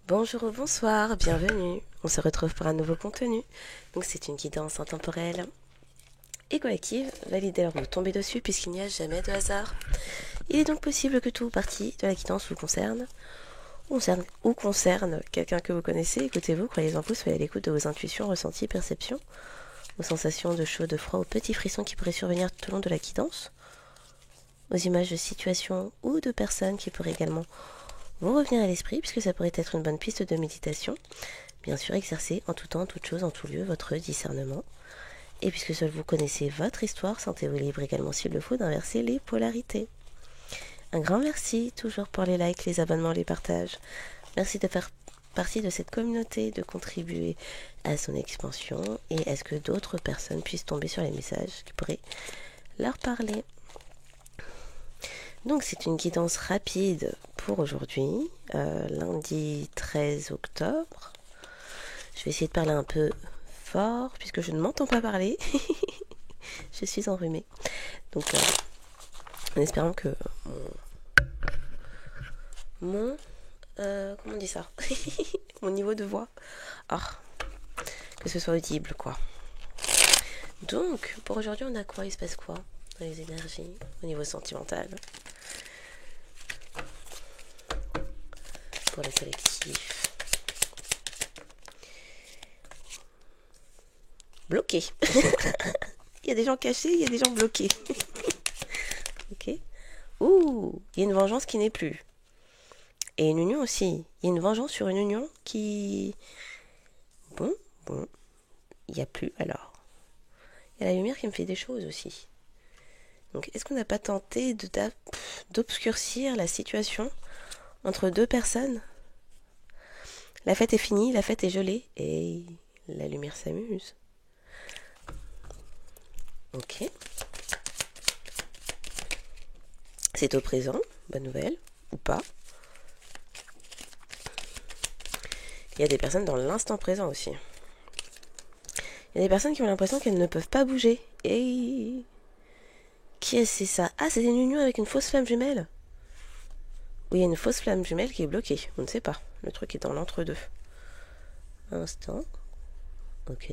Bonjour ou bonsoir, bienvenue. On se retrouve pour un nouveau contenu. Donc c'est une guidance intemporelle et collective, validée alors vous tombez dessus puisqu'il n'y a jamais de hasard. Il est donc possible que tout partie de la guidance vous concerne quelqu'un que vous connaissez. Écoutez-vous, croyez en vous, soyez à l'écoute de vos intuitions, ressentis, perceptions, aux sensations de chaud, de froid, aux petits frissons qui pourraient survenir tout au long de la guidance, aux images de situations ou de personnes qui pourraient également vous revenir à l'esprit puisque ça pourrait être une bonne piste de méditation. Bien sûr, exercez en tout temps, toute chose, en tout lieu, votre discernement. Et puisque seul vous connaissez votre histoire, sentez-vous libre également s'il le faut d'inverser les polarités. Un grand merci toujours pour les likes, les abonnements, les partages. Merci de faire partie de cette communauté, de contribuer à son expansion et à ce que d'autres personnes puissent tomber sur les messages qui pourraient leur parler. Donc c'est une guidance rapide pour aujourd'hui, lundi 13 octobre. Je vais essayer de parler un peu fort puisque je ne m'entends pas parler. Je suis enrhumée. Donc en espérant que comment on dit ça mon niveau de voix, que ce soit audible quoi. Donc pour aujourd'hui on a quoi? Il se passe quoi dans les énergies au niveau sentimental pour le collectif? Bloqué. Il y a des gens cachés, il y a des gens bloqués. Ok. Ouh, il y a une vengeance qui n'est plus. Et une union aussi. Il y a une vengeance sur une union qui... Bon, il n'y a plus alors. Il y a la lumière qui me fait des choses aussi. Donc est-ce qu'on n'a pas tenté d'obscurcir la situation entre deux personnes? La fête est finie, la fête est gelée et la lumière s'amuse. Ok. C'est au présent, bonne nouvelle, ou pas. Il y a des personnes dans l'instant présent aussi. Il y a des personnes qui ont l'impression qu'elles ne peuvent pas bouger. Et... Qui est-ce, c'est ça? Ah, c'est une union avec une fausse flamme jumelle. Ou il y a une fausse flamme jumelle qui est bloquée. On ne sait pas. Le truc est dans l'entre-deux. Un instant. Ok.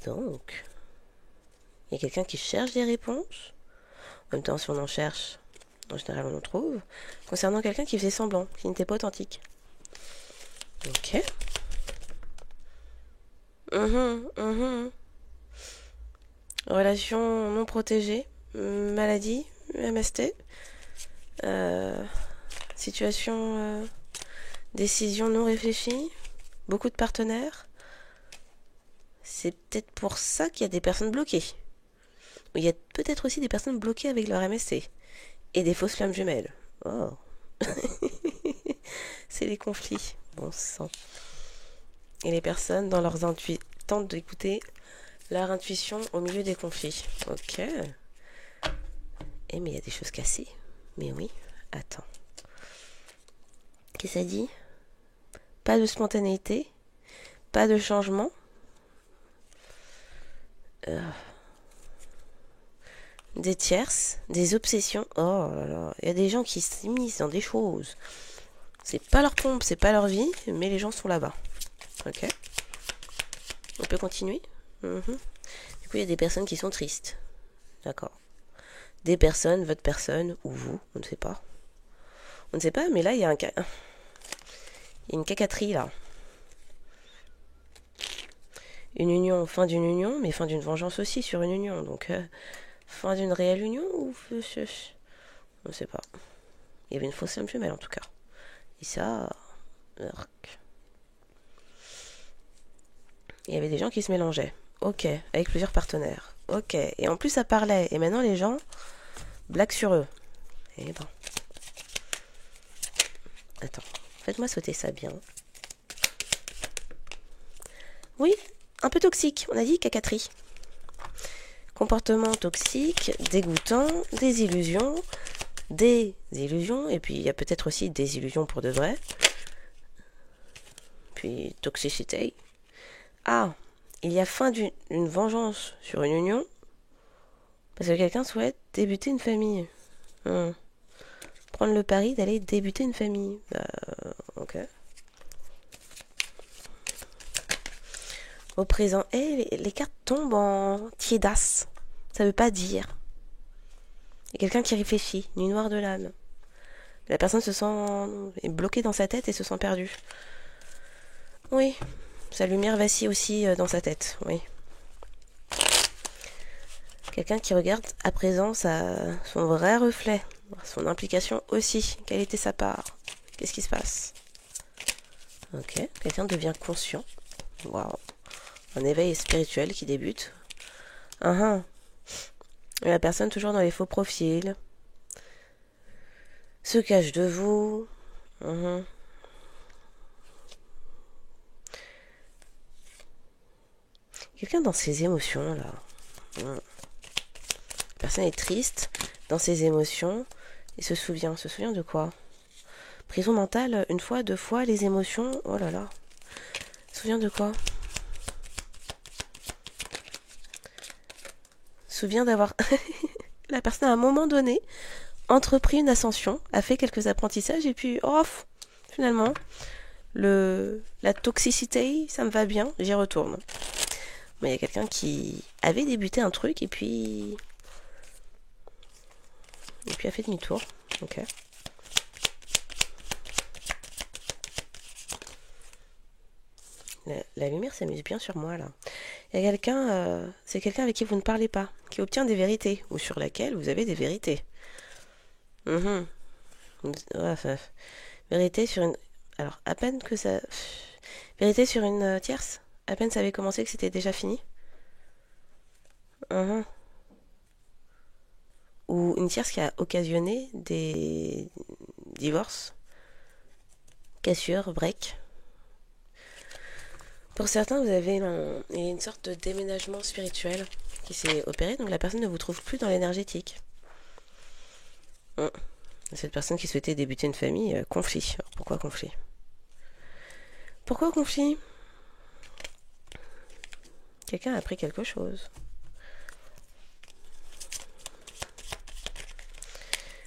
Donc... Il y a quelqu'un qui cherche des réponses. En même temps, si on en cherche, en général, on en trouve. Concernant quelqu'un qui faisait semblant, qui n'était pas authentique. Ok. Relation non protégée, maladie, MST, situation, décision non réfléchie, beaucoup de partenaires. C'est peut-être pour ça qu'il y a des personnes bloquées. Il y a peut-être aussi des personnes bloquées avec leur MST. Et des fausses flammes jumelles. Oh. C'est les conflits. Bon sang. Et les personnes dans leurs tentent d'écouter leur intuition au milieu des conflits. Ok. Mais il y a des choses cassées. Mais oui. Attends. Qu'est-ce que ça dit? Pas de spontanéité. Pas de changement. Des tierces. Des obsessions. Oh là là. Il y a des gens qui s'immiscent dans des choses. C'est pas leur pompe, c'est pas leur vie. Mais les gens sont là-bas. Ok. On peut continuer. Du coup, il y a des personnes qui sont tristes. D'accord. Des personnes, votre personne, ou vous, on ne sait pas. On ne sait pas, mais là, il y a une cacaterie, là. Une union, fin d'une union, mais fin d'une vengeance aussi sur une union. Donc, fin d'une réelle union ou... On ne sait pas. Il y avait une fausse flamme jumelle, en tout cas. Et ça... Il y avait des gens qui se mélangeaient. Ok, avec plusieurs partenaires. Ok, et en plus ça parlait. Et maintenant les gens blaguent sur eux. Et bon. Attends, faites-moi sauter ça bien. Oui, un peu toxique, on a dit cacaterie. Comportement toxique, dégoûtant, désillusion, et puis il y a peut-être aussi des illusions pour de vrai. Puis toxicité. Ah, il y a fin d'une vengeance sur une union parce que quelqu'un souhaite débuter une famille. Prendre le pari d'aller débuter une famille. Ok. Au présent, les cartes tombent en tiédasse. Ça veut pas dire. Il y a quelqu'un qui réfléchit, nuit noire de l'âme. La personne est bloquée dans sa tête et se sent perdue. Oui, sa lumière vacille aussi dans sa tête, oui. Quelqu'un qui regarde à présent son vrai reflet, son implication aussi. Quelle était sa part? Qu'est-ce qui se passe? Ok, quelqu'un devient conscient. Waouh. Un éveil spirituel qui débute. Et la personne toujours dans les faux profils. Se cache de vous. Quelqu'un dans ses émotions, là. La personne est triste, dans ses émotions, et se souvient. Se souvient de quoi? Prison mentale, une fois, deux fois, les émotions. Oh là là. Se souvient de quoi? Se souvient d'avoir... La personne, à un moment donné, entrepris une ascension, a fait quelques apprentissages, et puis, finalement, la toxicité, ça me va bien, j'y retourne. Mais il y a quelqu'un qui avait débuté un truc, et puis a fait demi-tour. Ok. La lumière s'amuse bien sur moi, là. Il y a quelqu'un, c'est quelqu'un avec qui vous ne parlez pas, qui obtient des vérités, ou sur laquelle vous avez des vérités. Vérité sur une... Alors, à peine que ça... Vérité sur une tierce? À peine ça avait commencé que c'était déjà fini? Ou une tierce qui a occasionné des divorces, cassures, breaks. Pour certains, vous avez une sorte de déménagement spirituel qui s'est opéré, donc la personne ne vous trouve plus dans l'énergétique. Cette personne qui souhaitait débuter une famille, conflit. Alors, pourquoi conflit? Pourquoi conflit? Quelqu'un a appris quelque chose.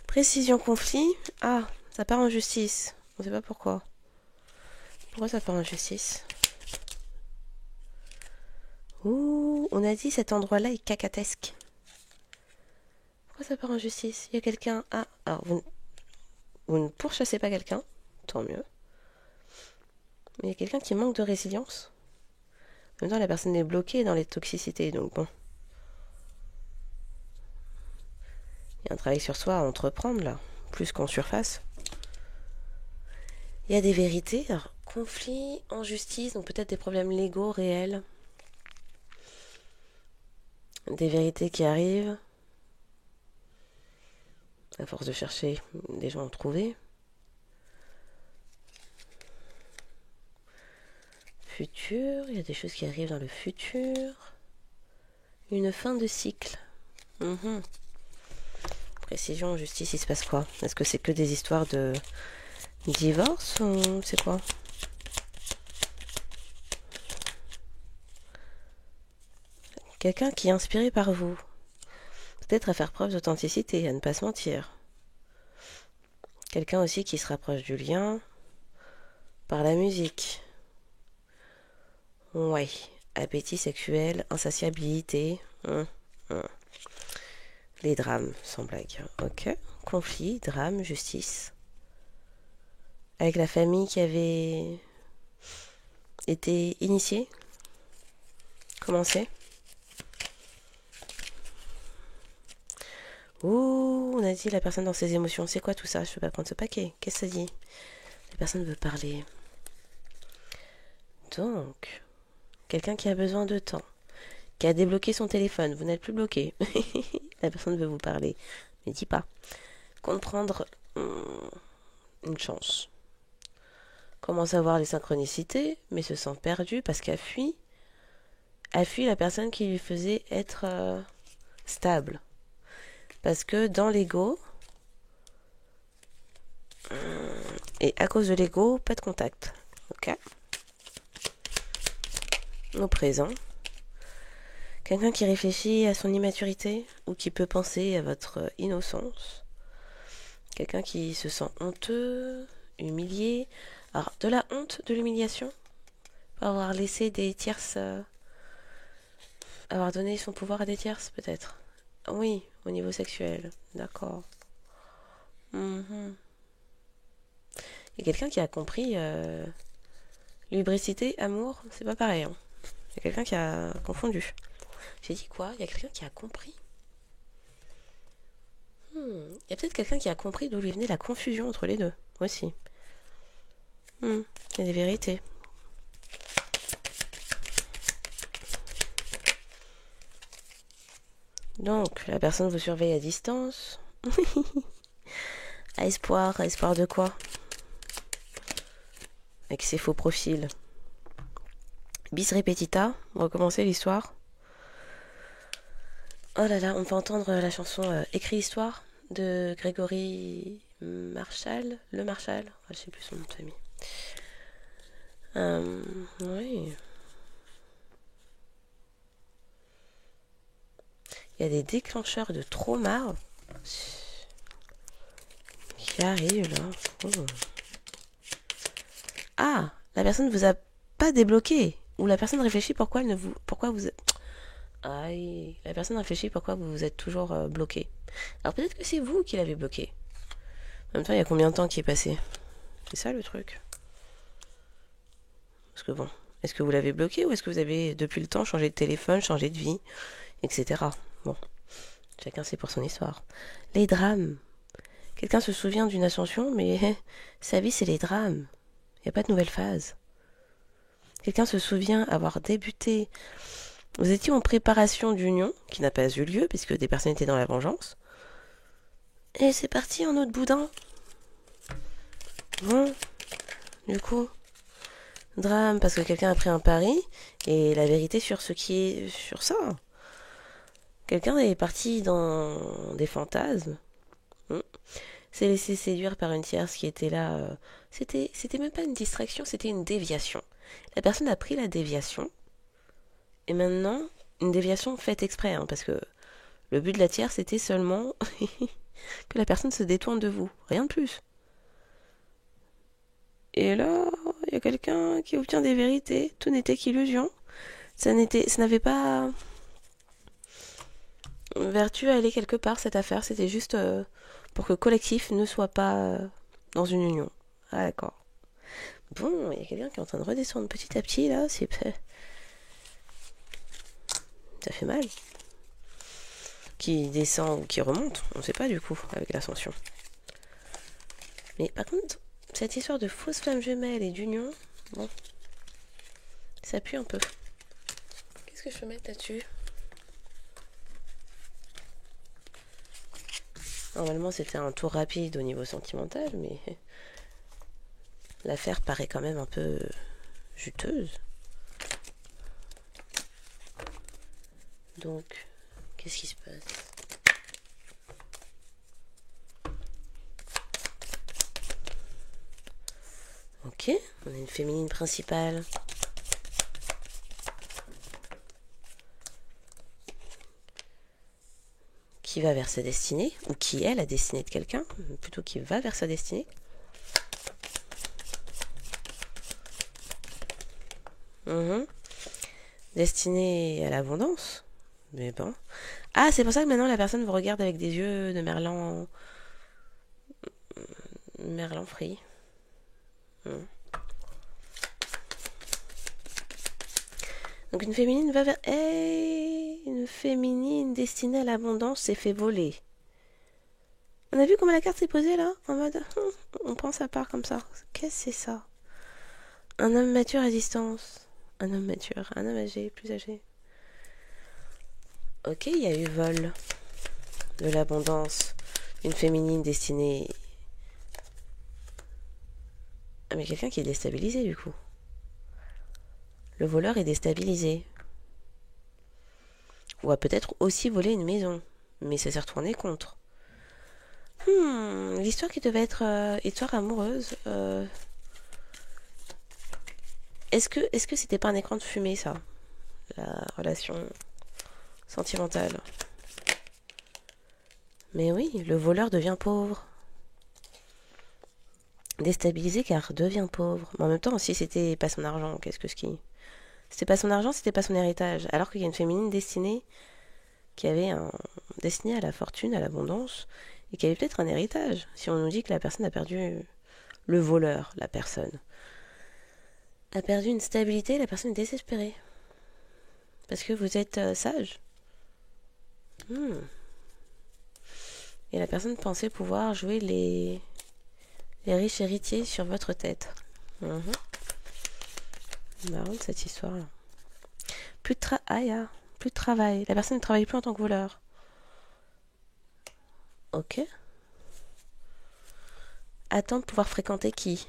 Précision conflit. Ah, ça part en justice. On ne sait pas pourquoi. Pourquoi ça part en justice? Ouh, on a dit cet endroit-là est cacatesque. Pourquoi ça part en justice? Il y a quelqu'un... Ah, alors vous ne pourchassez pas quelqu'un. Tant mieux. Mais il y a quelqu'un qui manque de résilience. En même temps, la personne est bloquée dans les toxicités, donc bon. Il y a un travail sur soi à entreprendre, là. Plus qu'en surface. Il y a des vérités. Alors, conflit, injustice, donc peut-être des problèmes légaux réels. Des vérités qui arrivent. À force de chercher, des gens ont trouvé. Futur, il y a des choses qui arrivent dans le futur. Une fin de cycle. Précision, justice, il se passe quoi? Est-ce que c'est que des histoires de divorce ou c'est quoi? Quelqu'un qui est inspiré par vous. Peut-être à faire preuve d'authenticité, à ne pas se mentir. Quelqu'un aussi qui se rapproche du lien par la musique. Ouais. Appétit sexuel, insatiabilité. Les drames, sans blague. Ok. Conflit, drame, justice. Avec la famille qui avait été initiée. Commencé. Ouh, on a dit la personne dans ses émotions. C'est quoi tout ça? Je peux pas prendre ce paquet. Qu'est-ce que ça dit? La personne veut parler. Donc, quelqu'un qui a besoin de temps, qui a débloqué son téléphone. Vous n'êtes plus bloqué. La personne veut vous parler. Mais dis pas. Comprendre une chance. Commence à voir les synchronicités, mais se sent perdu parce qu'elle fuit. Elle fuit la personne qui lui faisait être stable. Parce que dans l'ego, et à cause de l'ego, pas de contact. Ok? Au présent, quelqu'un qui réfléchit à son immaturité ou qui peut penser à votre innocence. Quelqu'un qui se sent honteux, humilié. Alors, de la honte, de l'humiliation, pour avoir laissé des tierces, avoir donné son pouvoir à des tierces, peut-être. Oui, au niveau sexuel, d'accord. Mhm. Il y a quelqu'un qui a compris lubricité, amour, c'est pas pareil. Hein. Il y a quelqu'un qui a confondu. J'ai dit quoi? Il y a quelqu'un qui a compris. Il y a peut-être quelqu'un qui a compris d'où lui venait la confusion entre les deux, aussi. Il y a des vérités. Donc, la personne vous surveille à distance. À espoir de quoi? Avec ses faux profils. Bis repetita, on recommencer l'histoire. Oh là là, on peut entendre la chanson Écrit l'histoire de Grégory Marshall, le Marshall, je sais plus son nom de famille. Oui. Il y a des déclencheurs de trauma qui arrivent là. Oh. Ah, la personne vous a pas débloqué. Ou la personne réfléchit pourquoi elle ne vous. Pourquoi vous. Aïe. La personne réfléchit pourquoi vous êtes toujours bloqué. Alors peut-être que c'est vous qui l'avez bloqué. En même temps, il y a combien de temps qui est passé? C'est ça le truc. Parce que bon, est-ce que vous l'avez bloqué ou est-ce que vous avez depuis le temps changé de téléphone, changé de vie, etc. Bon, chacun sait pour son histoire. Les drames. Quelqu'un se souvient d'une ascension, mais sa vie c'est les drames. Il n'y a pas de nouvelle phase. Quelqu'un se souvient avoir débuté. Vous étiez en préparation d'union, qui n'a pas eu lieu, puisque des personnes étaient dans la vengeance. Et c'est parti en autre boudin. Bon, du coup, drame, parce que quelqu'un a pris un pari, et la vérité sur ce qui est sur ça. Quelqu'un est parti dans des fantasmes. S'est laissé séduire par une tierce qui était là. C'était même pas une distraction, c'était une déviation. La personne a pris la déviation. Et maintenant, une déviation faite exprès, hein, parce que le but de la tierce c'était seulement que la personne se détourne de vous. Rien de plus. Et là, il y a quelqu'un qui obtient des vérités. Tout n'était qu'illusion. Ça n'avait pas vertu à aller quelque part, cette affaire. C'était juste pour que le collectif ne soit pas dans une union. Ah, d'accord. Bon, il y a quelqu'un qui est en train de redescendre petit à petit, là. Ça fait mal. Qui descend ou qui remonte, on ne sait pas du coup, avec l'ascension. Mais par contre, cette histoire de fausses flammes jumelles et d'union, bon, ça pue un peu. Qu'est-ce que je peux mettre là-dessus? Normalement, c'était un tour rapide au niveau sentimental, mais l'affaire paraît quand même un peu juteuse. Donc, qu'est-ce qui se passe? Ok, on a une féminine principale. Qui va vers sa destinée, ou qui est la destinée de quelqu'un, plutôt qui va vers sa destinée. Destinée à l'abondance. Mais bon. Ah, c'est pour ça que maintenant la personne vous regarde avec des yeux de Merlan. Merlan Free. Donc une féminine va vers. Hey, une féminine destinée à l'abondance s'est fait voler. On a vu comment la carte s'est posée là? En mode. On prend sa part comme ça. Qu'est-ce que c'est ça? Un homme mature à distance. Un homme mature. Un homme âgé, plus âgé. Ok, il y a eu vol. De l'abondance. Une féminine destinée. Ah, mais quelqu'un qui est déstabilisé du coup. Le voleur est déstabilisé. Ou a peut-être aussi volé une maison. Mais ça s'est retourné contre. L'histoire qui devait être histoire amoureuse. Est-ce que c'était pas un écran de fumée ça? La relation sentimentale. Mais oui, le voleur devient pauvre. Déstabilisé car devient pauvre. Mais en même temps, si c'était pas son argent, qu'est-ce que ce qui... C'était pas son argent, c'était pas son héritage. Alors qu'il y a une féminine destinée qui avait un... destinée à la fortune, à l'abondance, et qui avait peut-être un héritage. Si on nous dit que la personne a perdu le voleur, la personne a perdu une stabilité, la personne est désespérée. Parce que vous êtes sage. Et la personne pensait pouvoir jouer les riches héritiers sur votre tête. Marrante cette histoire-là. Plus de travail. La personne ne travaille plus en tant que voleur. Ok. Attends de pouvoir fréquenter qui?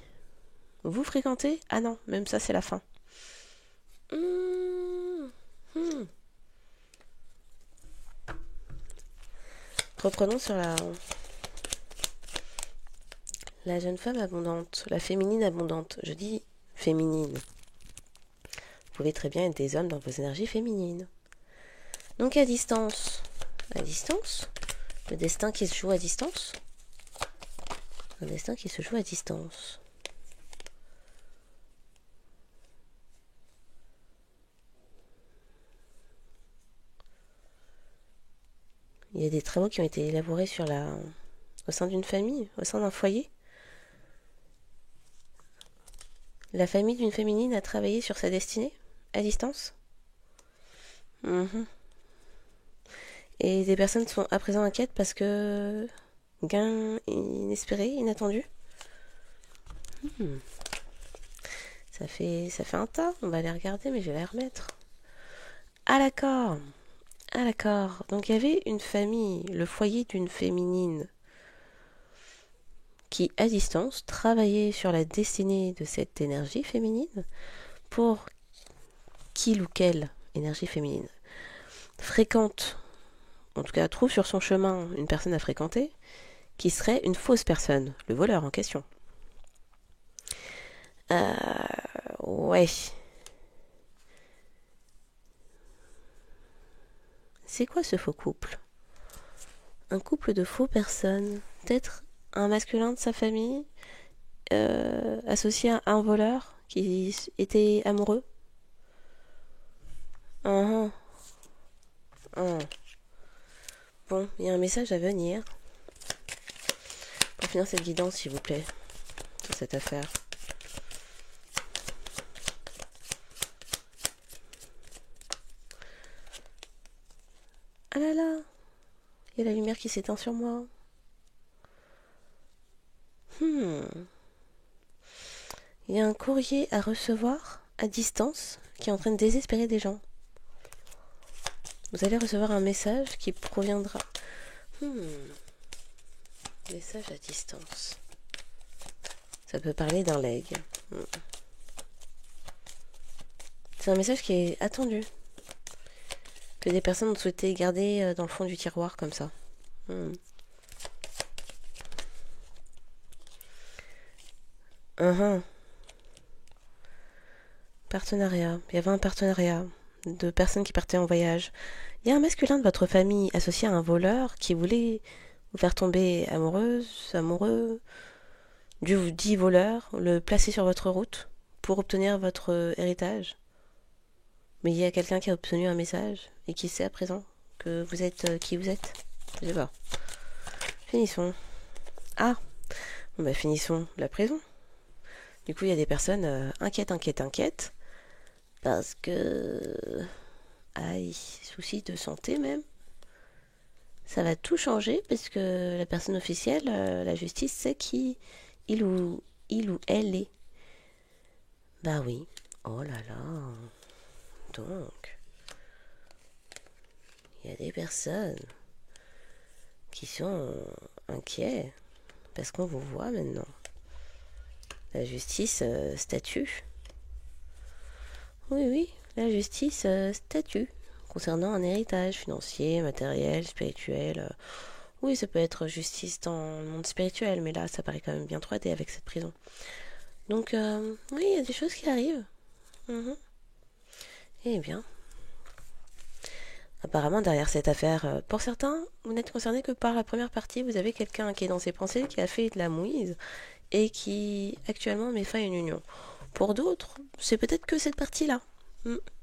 Vous fréquentez? Ah non, même ça c'est la fin. Reprenons sur la jeune femme abondante, la féminine abondante. Je dis féminine. Vous pouvez très bien être des hommes dans vos énergies féminines. Donc à distance. À distance? Le destin qui se joue à distance? Un destin qui se joue à distance. Il y a des travaux qui ont été élaborés au sein d'une famille, au sein d'un foyer. La famille d'une féminine a travaillé sur sa destinée, à distance. Et des personnes sont à présent inquiètes parce que gain inespéré, inattendu. Ça fait un tas. On va les regarder, mais je vais les remettre. Ah d'accord. Ah d'accord. Donc il y avait une famille, le foyer d'une féminine qui, à distance, travaillait sur la destinée de cette énergie féminine pour qu'il ou quelle énergie féminine fréquente, en tout cas trouve sur son chemin une personne à fréquenter qui serait une fausse personne, le voleur en question. Ouais. C'est quoi ce faux couple? Un couple de faux personnes, peut-être un masculin de sa famille associé à un voleur qui était amoureux. Bon, il y a un message à venir. Pour finir cette guidance, s'il vous plaît, sur cette affaire. Ah là là, il y a la lumière qui s'éteint sur moi. Il y a un courrier à recevoir à distance qui est en train de désespérer des gens. Vous allez recevoir un message qui proviendra. Message à distance. Ça peut parler d'un leg. C'est un message qui est attendu. Que des personnes ont souhaité garder dans le fond du tiroir comme ça. Partenariat. Il y avait un partenariat de personnes qui partaient en voyage. Il y a un masculin de votre famille associé à un voleur qui voulait vous faire tomber amoureux du dit voleur, le placer sur votre route pour obtenir votre héritage. Mais il y a quelqu'un qui a obtenu un message et qui sait à présent que vous êtes qui vous êtes. Je sais pas. Finissons. Ah, bon bah finissons la prison. Du coup, il y a des personnes inquiètes. Parce que... Aïe, soucis de santé même. Ça va tout changer parce que la personne officielle, la justice, sait qui il ou elle est. Bah oui. Oh là là. Donc, il y a des personnes qui sont inquiets parce qu'on vous voit maintenant. La justice statue. Oui, la justice statue concernant un héritage financier, matériel, spirituel. Oui, ça peut être justice dans le monde spirituel, mais là, ça paraît quand même bien 3D avec cette prison. Donc, oui, il y a des choses qui arrivent. Eh bien, apparemment, derrière cette affaire, pour certains, vous n'êtes concerné que par la première partie. Vous avez quelqu'un qui est dans ses pensées, qui a fait de la mouise, et qui actuellement met fin à une union. Pour d'autres, c'est peut-être que cette partie-là.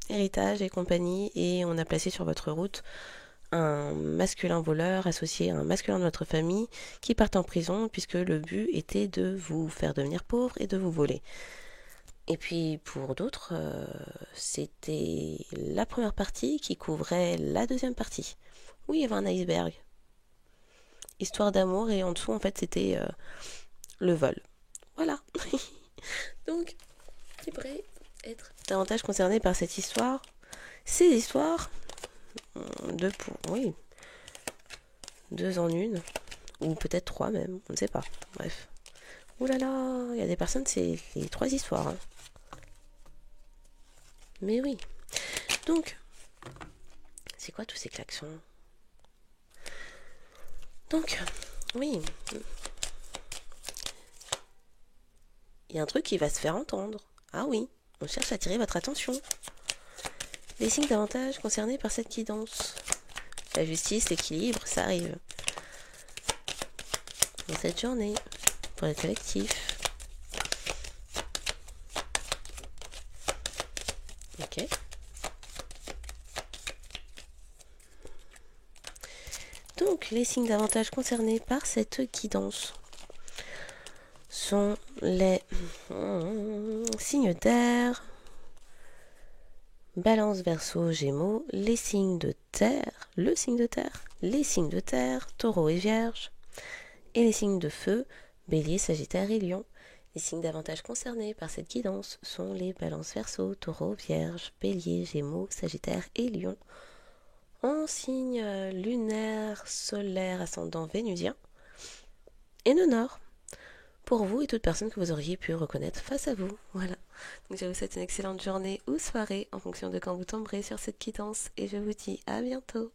Héritage et compagnie, et on a placé sur votre route un masculin voleur associé à un masculin de votre famille qui part en prison puisque le but était de vous faire devenir pauvre et de vous voler. Et puis pour d'autres, c'était la première partie qui couvrait la deuxième partie. Oui, il y avait un iceberg. Histoire d'amour, et en dessous, en fait, c'était le vol. Voilà. Donc, qui pourrait être davantage concerné par cette histoire? Ces histoires oui, deux en une, ou peut-être trois même, on ne sait pas. Bref. Ouh là là, il y a des personnes, c'est les trois histoires. Hein. Mais oui. Donc, c'est quoi tous ces klaxons? Donc, oui. Il y a un truc qui va se faire entendre. Ah oui, on cherche à attirer votre attention. Les signes davantage concernés par cette guidance. La justice, l'équilibre, ça arrive. Dans cette journée, pour le collectif. Ok. Donc, les signes davantage concernés par cette guidance sont les signes d'air, Balance, Verseau, Gémeaux, les signes de terre, le signe de terre, les signes de terre, Taureau et Vierge, et les signes de feu, Bélier, Sagittaire et Lion. Les signes davantage concernés par cette guidance sont les Balance, Verseau, Taureau, Vierge, Bélier, Gémeaux, Sagittaire et Lion. En signe lunaire, solaire, ascendant vénusien, et le Nord, pour vous et toute personne que vous auriez pu reconnaître face à vous. Voilà. Donc je vous souhaite une excellente journée ou soirée en fonction de quand vous tomberez sur cette quittance, et je vous dis à bientôt.